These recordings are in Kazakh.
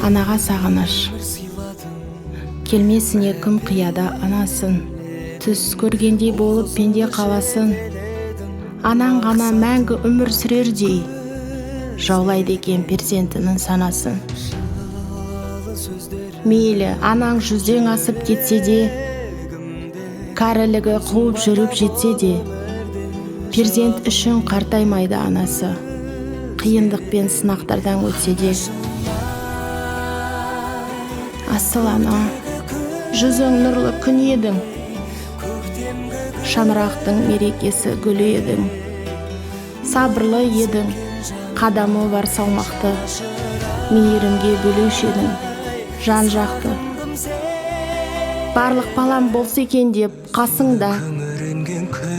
Анаға сағыныш. Келмесіне кім қияда анасын, түс көргендей болып пенде қаласын. Анаң ғана мәңгі өмір сүрердей, жаулайды екен перзентінің санасын. Мейлі анаң жүзден асып кетсе де, кәрілігі қуып жүріп жетсе де, перзент үшін қартаймайды анасы, қиындық пен сынақтардан өтсе де. Асыл ана, жүзің нұрлы күн едің, шаңырақтың мерекесі гүлі едің. Сабырлы едің, қадамы бар салмақты, мейірімге бөлеуші едің, жан жақты. Барлық балам болса екен деп қасыңда,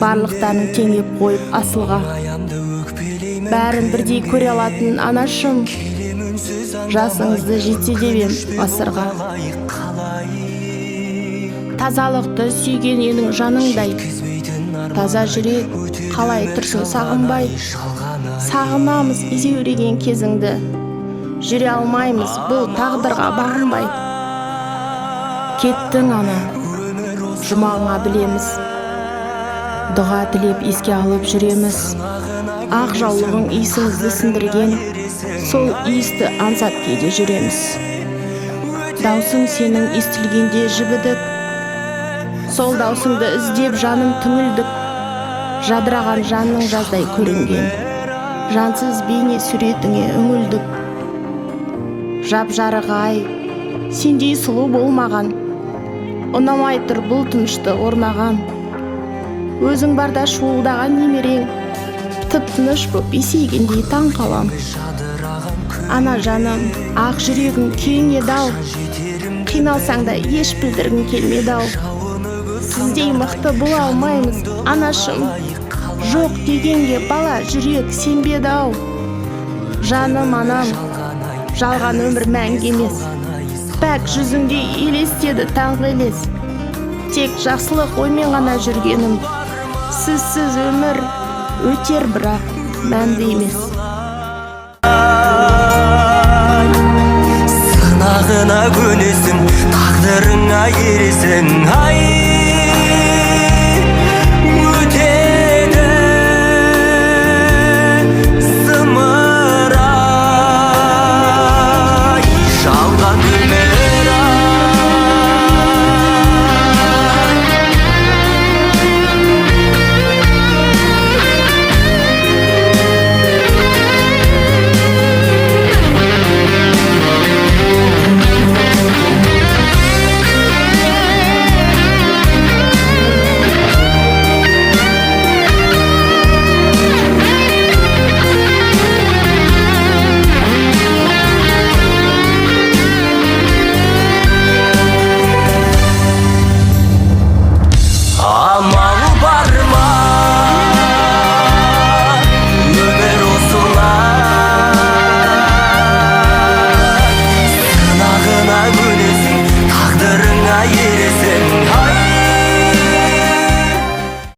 барлықтарын теңеп қойып асылға. Бәрін бірдей көре алатын анашым, жасыңызды жетсе деп ғасырға. Тазалықты сүйген енің жаныңдай, таза жүрек қалай тұрсын сағынбай. Сағынамыз изеуреген кезіңді, жүре алмаймыз бұл тағдырға бағынбай. Кеттің ана, жұмағыңа білеміз, дұға тілеп еске алып жүреміз. Ақ жаулығың иісіңізді сіндірген, сол иісті аңсап кейде жүреміз. Даусың сенің естілгенде жібідік, сол даусыңды іздеп жаным түңілдік. Жадыраған жанның жаздай көрінген, жансыз бейне суретіңе үңілдік. Жап-жарық ай, сендей сұлу болмаған, ұнамай тұр бұл тынышты орнаған. Өзің барда шуылдаған немерең, тып-тыныш боп есейгендей таң қалам. Ана жаным, ақ жүрегің кең еді-ау, қиналсаң да еш білдіргің келмеді-ау. Сіздей мықты бола алмаймыз, анашым, жоқ дегенге бала жүрек сенбеді-ау. Жаным анам, жалған өмір мәңгі емес, пәк жүзіңде елестеді таңғы елес. Тек жақсылық оймен ғана жүргенім, сізсіз өмір өтер бірақ мәнді емес. Сынағына көнесің, тағдырыңа ересің.